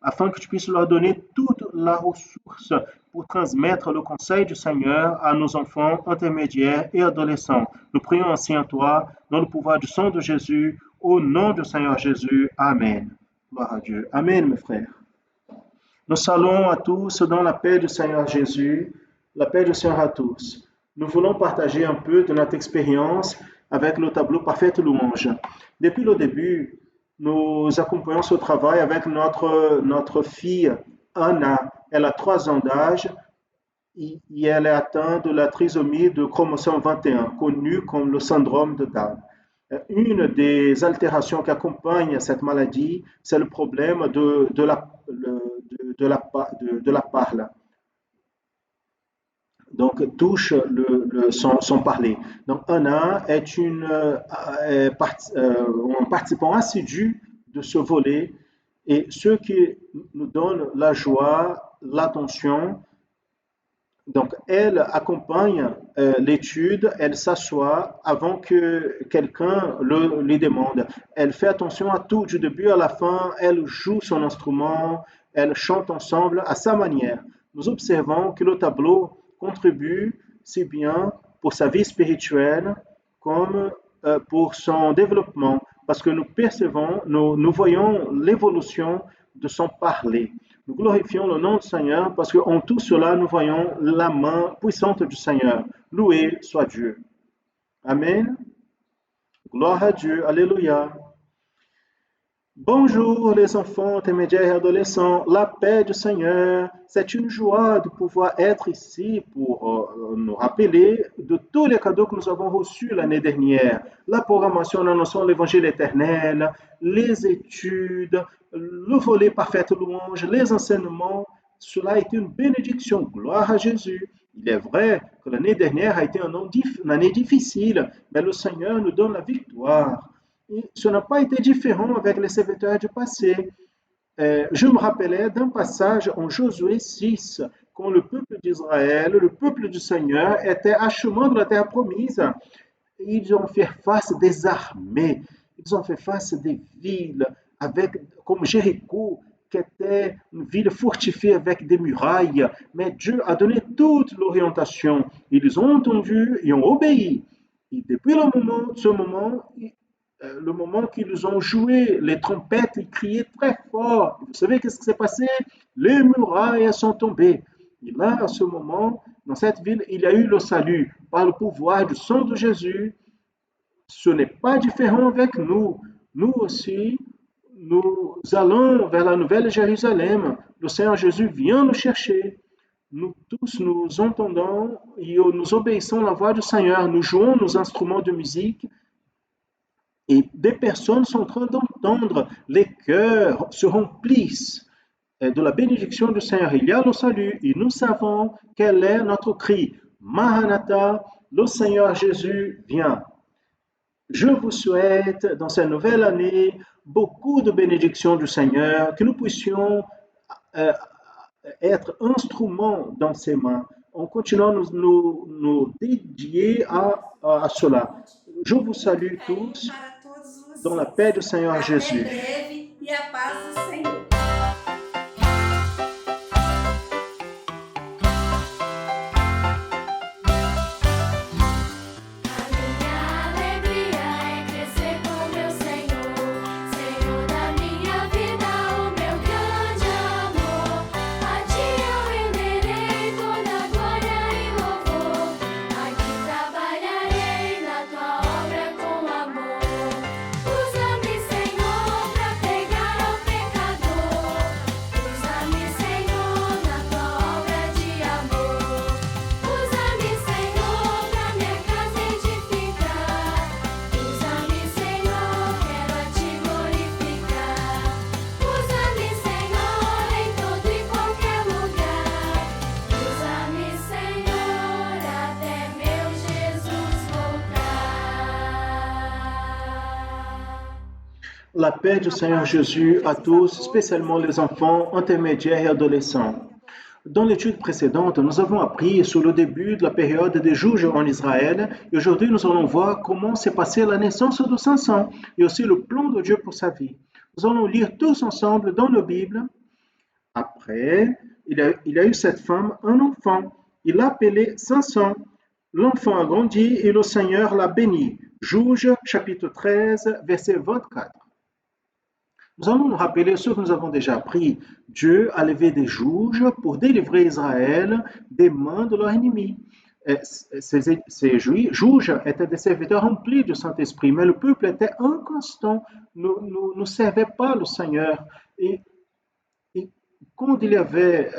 afin que tu puisses leur donner toute la ressource pour transmettre le conseil du Seigneur à nos enfants intermédiaires et adolescents. Nous prions ainsi en toi, dans le pouvoir du sang de Jésus, au nom du Seigneur Jésus. Amen. Gloire à Dieu. Amen, mes frères. Nous saluons à tous dans la paix du Seigneur Jésus, la paix du Seigneur à tous. Nous voulons partager un peu de notre expérience avec le tableau Parfaite Louange. Depuis le début, nous accompagnons ce travail avec notre fille Anna. Elle a 3 ans d'âge et elle est atteinte de la trisomie de chromosome 21, connue comme le syndrome de Down. Une des altérations qui accompagnent cette maladie, c'est le problème de la parole. Donc, touche son parler. Donc, Anna est un participant assidu de ce volet et ce qui nous donne la joie, l'attention. Donc, elle accompagne l'étude, elle s'assoit avant que quelqu'un lui demande. Elle fait attention à tout, du début à la fin, elle joue son instrument, elle chante ensemble à sa manière. Nous observons que le tableau contribue si bien pour sa vie spirituelle comme pour son développement, parce que nous percevons, nous voyons l'évolution de son parler. Nous glorifions le nom du Seigneur parce qu'en tout cela, nous voyons la main puissante du Seigneur. Loué soit Dieu. Amen. Gloire à Dieu. Alléluia. Bonjour les enfants intermédiaires et adolescents, la paix du Seigneur. C'est une joie de pouvoir être ici pour nous rappeler de tous les cadeaux que nous avons reçus l'année dernière. La programmation annonçant l'évangile éternel, les études, le volet parfaite louange, les enseignements. Cela a été une bénédiction. Gloire à Jésus. Il est vrai que l'année dernière a été une année difficile, mais le Seigneur nous donne la victoire. Et ce n'a pas été différent avec les serviteurs du passé. Je me rappelais d'un passage en Josué 6, quand le peuple d'Israël, le peuple du Seigneur, était à chemin de la terre promise. Ils ont fait face des armées, ils ont fait face des villes, comme Jéricho, qui était une ville fortifiée avec des murailles. Mais Dieu a donné toute l'orientation. Ils ont entendu et ont obéi. Et depuis ce moment, le moment qu'ils ont joué les trompettes, ils criaient très fort. Vous savez qu'est-ce qui s'est passé? Les murailles sont tombées. Et là, à ce moment, dans cette ville, il y a eu le salut par le pouvoir du sang de Jésus. Ce n'est pas différent avec nous. Nous aussi, nous allons vers la nouvelle Jérusalem. Le Seigneur Jésus vient nous chercher. Nous tous, nous entendons et nous obéissons à la voix du Seigneur. Nous jouons nos instruments de musique et des personnes sont en train d'entendre, les cœurs se remplissent de la bénédiction du Seigneur. Il y a le salut et nous savons quel est notre cri. Maranatha, le Seigneur Jésus vient. Je vous souhaite dans cette nouvelle année beaucoup de bénédictions du Seigneur, que nous puissions euh, être instruments dans ses mains. En continuant nous dédier à cela. Je vous salue tous dans la paix du Seigneur Jésus. Breve e a paz do Senhor. La paix du Seigneur Jésus à tous, spécialement les enfants, intermédiaires et adolescents. Dans l'étude précédente, nous avons appris sur le début de la période des juges en Israël et aujourd'hui nous allons voir comment s'est passée la naissance de Samson et aussi le plan de Dieu pour sa vie. Nous allons lire tous ensemble dans la Bible. Après, il y a eu cette femme, un enfant. Il l'a appelé Samson. L'enfant a grandi et le Seigneur l'a béni. Juges chapitre 13, verset 24. Nous allons nous rappeler ce que nous avons déjà appris. Dieu a levé des juges pour délivrer Israël des mains de leurs ennemis. Ces juges étaient des serviteurs remplis du Saint-Esprit, mais le peuple était inconstant, ne servait pas le Seigneur. Et quand il y avait,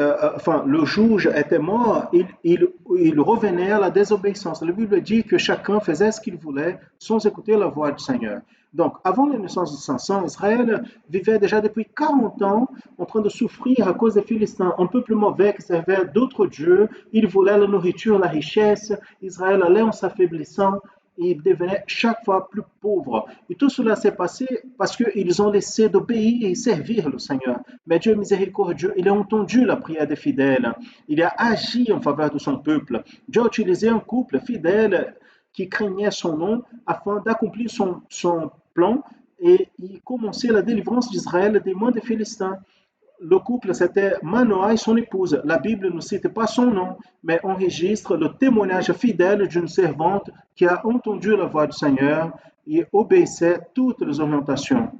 le juge était mort, il revenait à la désobéissance. La Bible dit que chacun faisait ce qu'il voulait sans écouter la voix du Seigneur. Donc, avant la naissance de Samson, Israël vivait déjà depuis 40 ans en train de souffrir à cause des Philistins, un peuple mauvais qui servait d'autres dieux. Il voulait la nourriture, la richesse. Israël allait en s'affaiblissant et il devenait chaque fois plus pauvre. Et tout cela s'est passé parce qu'ils ont laissé d'obéir et servir le Seigneur. Mais Dieu miséricordieux, il a entendu la prière des fidèles. Il a agi en faveur de son peuple. Dieu a utilisé un couple fidèle qui craignait son nom afin d'accomplir son plan et il commençait la délivrance d'Israël des mains des Philistins. Le couple, c'était Manoah et son épouse. La Bible ne cite pas son nom, mais enregistre le témoignage fidèle d'une servante qui a entendu la voix du Seigneur et obéissait toutes les orientations.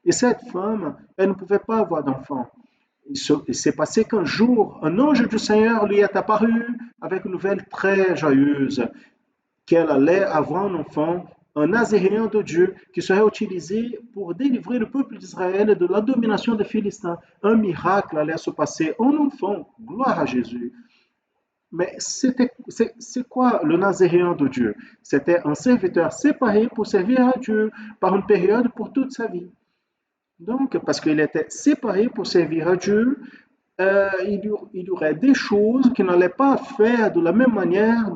Et cette femme, elle ne pouvait pas avoir d'enfant. Il s'est passé qu'un jour, un ange du Seigneur lui est apparu avec une nouvelle très joyeuse, qu'elle allait avoir un enfant, un nazaréen de Dieu qui serait utilisé pour délivrer le peuple d'Israël de la domination des Philistins. Un miracle allait se passer, un enfant, gloire à Jésus. Mais c'est quoi le nazaréen de Dieu? C'était un serviteur séparé pour servir à Dieu par une période pour toute sa vie. Donc, parce qu'il était séparé pour servir à Dieu, il y aurait des choses qu'il n'allait pas faire de la même manière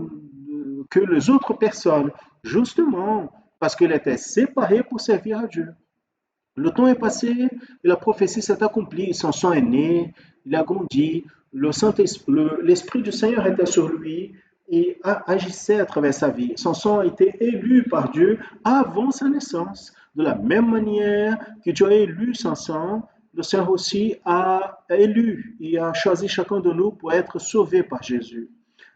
que les autres personnes, justement parce qu'il était séparé pour servir à Dieu. Le temps est passé et la prophétie s'est accomplie. Son sang est né, il a grandi, l'Esprit du Seigneur était sur lui et agissait à travers sa vie. Son sang a été élu par Dieu avant sa naissance. De la même manière que Dieu a élu son sang, le Seigneur aussi a élu et a choisi chacun de nous pour être sauvé par Jésus.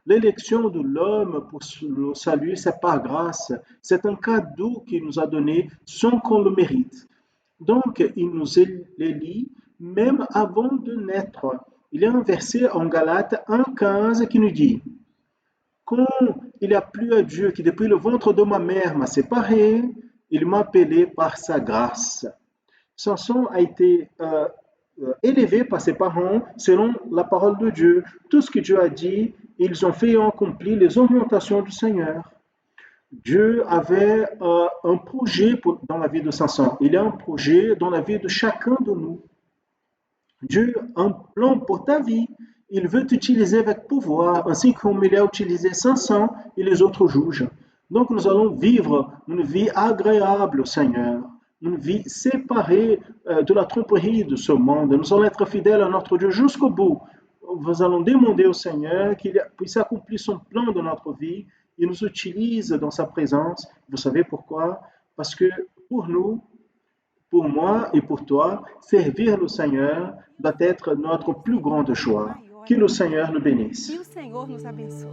L'élection de l'homme pour le salut, c'est par grâce. C'est un cadeau qu'il nous a donné sans qu'on le mérite. Donc, il nous élit même avant de naître. Il y a un verset en Galates 1,15 qui nous dit: quand il a plu à Dieu qui depuis le ventre de ma mère m'a séparé, il m'a appelé par sa grâce. Samson a été élevé par ses parents selon la parole de Dieu. Tout ce que Dieu a dit, ils ont fait et ont accompli les orientations du Seigneur. Dieu avait un projet dans la vie de Samson. Il y a un projet dans la vie de chacun de nous. Dieu a un plan pour ta vie. Il veut t'utiliser avec pouvoir, ainsi comme il a utilisé Samson et les autres juges. Donc nous allons vivre une vie agréable au Seigneur, une vie séparée de la tromperie de ce monde. Nous allons être fidèles à notre Dieu jusqu'au bout. Nous allons demander au Seigneur qu'il puisse accomplir son plan dans notre vie. Il nous utilise dans sa présence. Vous savez pourquoi? Parce que pour nous, pour moi et pour toi, servir le Seigneur doit être notre plus grande joie. Que le Seigneur nous bénisse. Que o Senhor nos abençoe.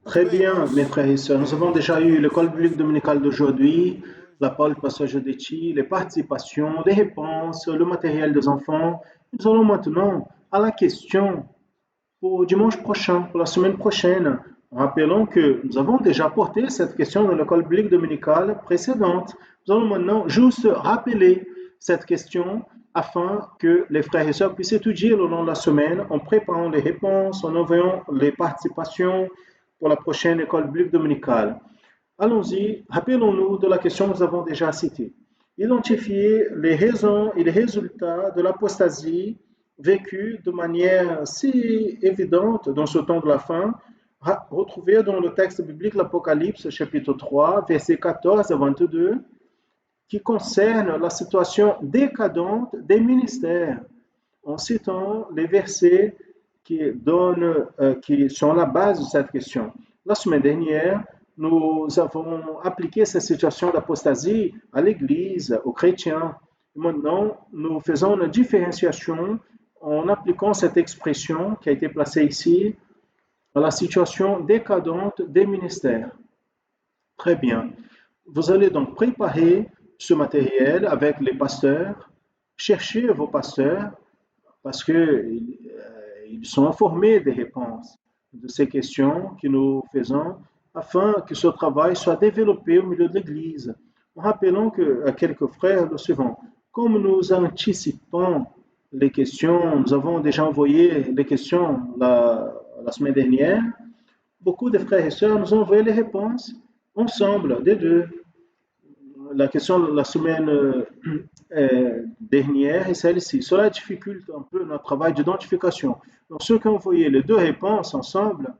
Très bien, mes frères et sœurs. Nous avons déjà eu l'école biblique dominicale d'aujourd'hui, la parole passage d'études, les participations, des réponses, le matériel des enfants. Nous allons maintenant à la question pour dimanche prochain, pour la semaine prochaine. Rappelons que nous avons déjà porté cette question dans l'école biblique dominicale précédente. Nous allons maintenant juste rappeler cette question afin que les frères et sœurs puissent étudier le long de la semaine en préparant les réponses, en envoyant les participations pour la prochaine école biblique dominicale. Allons-y, rappelons-nous de la question que nous avons déjà citée. Identifier les raisons et les résultats de l'apostasie vécue de manière si évidente dans ce temps de la fin, retrouvée dans le texte biblique l'Apocalypse chapitre 3, versets 14 à 22, qui concerne la situation décadente des ministères, en citant les versets qui sont la base de cette question. La semaine dernière, nous avons appliqué cette situation d'apostasie à l'Église, aux chrétiens. Maintenant, nous faisons une différenciation en appliquant cette expression qui a été placée ici à la situation décadente des ministères. Très bien. Vous allez donc préparer ce matériel avec les pasteurs. Cherchez vos pasteurs parce qu'ils sont informés des réponses de ces questions que nous faisons afin que ce travail soit développé au milieu de l'Église. Rappelons à quelques frères le suivant. Comme nous anticipons les questions, nous avons déjà envoyé les questions la semaine dernière, beaucoup de frères et sœurs nous ont envoyé les réponses ensemble, des deux. la question de la semaine dernière est celle-ci. Cela difficulte un peu notre travail d'identification. Donc, ceux qui ont envoyé les deux réponses ensemble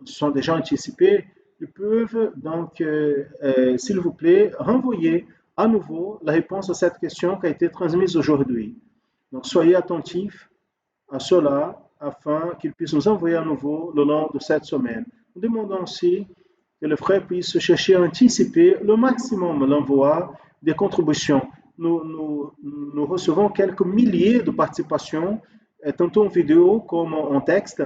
sont déjà anticipés. Ils peuvent donc, s'il vous plaît, renvoyer à nouveau la réponse à cette question qui a été transmise aujourd'hui. Donc, soyez attentifs à cela afin qu'ils puissent nous envoyer à nouveau le long de cette semaine. Nous demandons aussi que le frère puisse chercher à anticiper le maximum l'envoi des contributions. Nous recevons quelques milliers de participations, tantôt en vidéo comme en texte,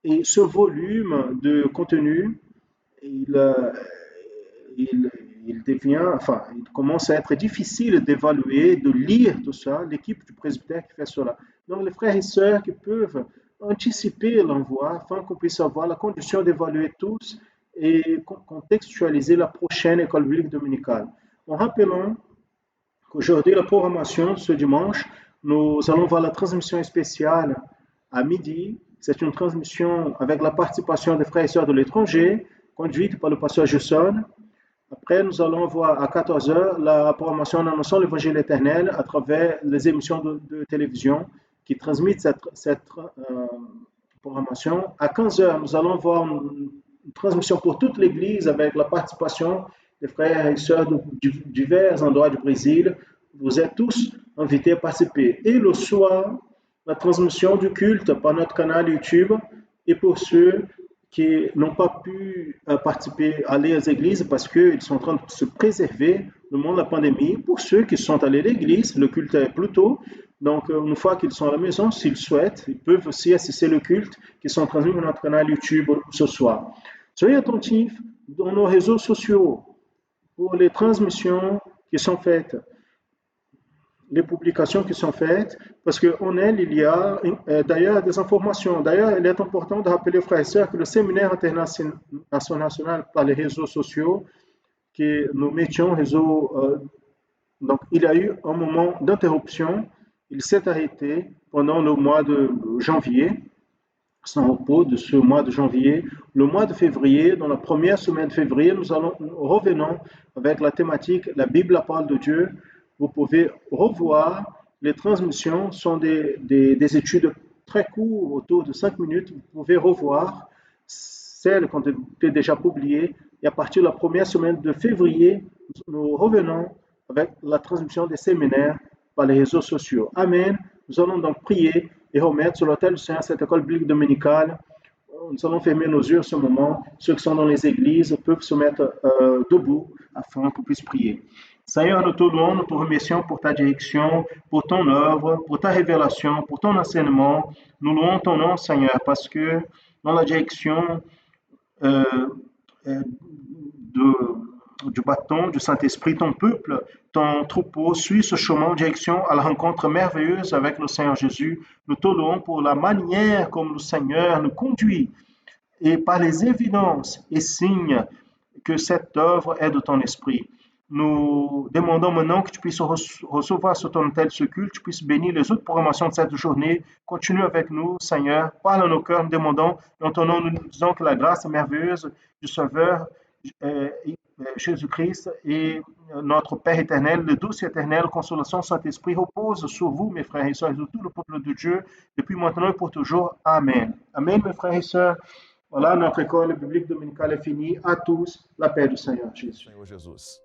et ce volume de contenu, il, il, il commence à être difficile d'évaluer, de lire tout ça, l'équipe du presbytère qui fait cela. Donc, les frères et sœurs qui peuvent anticiper l'envoi afin qu'on puisse avoir la condition d'évaluer tous et contextualiser la prochaine école biblique dominicale. En rappelant qu'aujourd'hui, la programmation, ce dimanche, nous allons voir la transmission spéciale à midi. C'est une transmission avec la participation des frères et sœurs de l'étranger, conduite par le pasteur Jusson. Après, nous allons voir à 14 heures la programmation en annonçant l'évangile éternel à travers les émissions de télévision qui transmettent cette programmation. À 15 heures, nous allons voir une transmission pour toute l'Église avec la participation des frères et sœurs de divers endroits du Brésil. Vous êtes tous invités à participer. Et le soir, la transmission du culte par notre canal YouTube. Et pour ceux qui n'ont pas pu participer, aller aux églises parce qu'ils sont en train de se préserver le moment de la pandémie. Pour ceux qui sont allés à l'église, le culte est plus tôt. Donc, une fois qu'ils sont à la maison, s'ils souhaitent, ils peuvent aussi assister au culte qui sont transmis sur notre canal YouTube ce soir. Soyez attentifs dans nos réseaux sociaux pour les transmissions qui sont faites, les publications qui sont faites, parce qu'en elles, il y a d'ailleurs des informations. D'ailleurs, il est important de rappeler aux frères et sœurs que le séminaire international par les réseaux sociaux, que nous mettions donc il y a eu un moment d'interruption, il s'est arrêté pendant le mois de janvier, sans repos de ce mois de janvier. Le mois de février, dans la première semaine de février, nous revenons avec la thématique La Bible, la parole de Dieu. Vous pouvez revoir, les transmissions sont des études très courtes, autour de 5 minutes. Vous pouvez revoir celles qui ont été déjà publiées. Et à partir de la première semaine de février, nous revenons avec la transmission des séminaires par les réseaux sociaux. Amen. Nous allons donc prier et remettre sur l'autel du Seigneur cette école biblique dominicale. Nous allons fermer nos yeux en ce moment. Ceux qui sont dans les églises peuvent se mettre debout afin qu'on puisse prier. Seigneur, nous te louons, nous te remercions pour ta direction, pour ton œuvre, pour ta révélation, pour ton enseignement. Nous louons ton nom, Seigneur, parce que dans la direction du bâton du Saint-Esprit, ton peuple, ton troupeau suit ce chemin en direction à la rencontre merveilleuse avec le Seigneur Jésus. Nous te louons pour la manière comme le Seigneur nous conduit et par les évidences et signes que cette œuvre est de ton esprit. Nous demandons maintenant que tu puisses recevoir sur ton autel ce culte, tu puisses bénir les autres programmations de cette journée. Continue avec nous, Seigneur. Parle à nos cœurs, nous demandons, dans ton nom, nous disons que la grâce merveilleuse du Sauveur Jésus-Christ et notre Père éternel, le douce éternel, consolation Saint-Esprit repose sur vous, mes frères et sœurs, et sur tout le peuple de Dieu, depuis maintenant et pour toujours. Amen. Amen, mes frères et sœurs. Voilà, notre école biblique dominicale est finie. À tous, la paix du Seigneur Jésus. Senhor Jesus.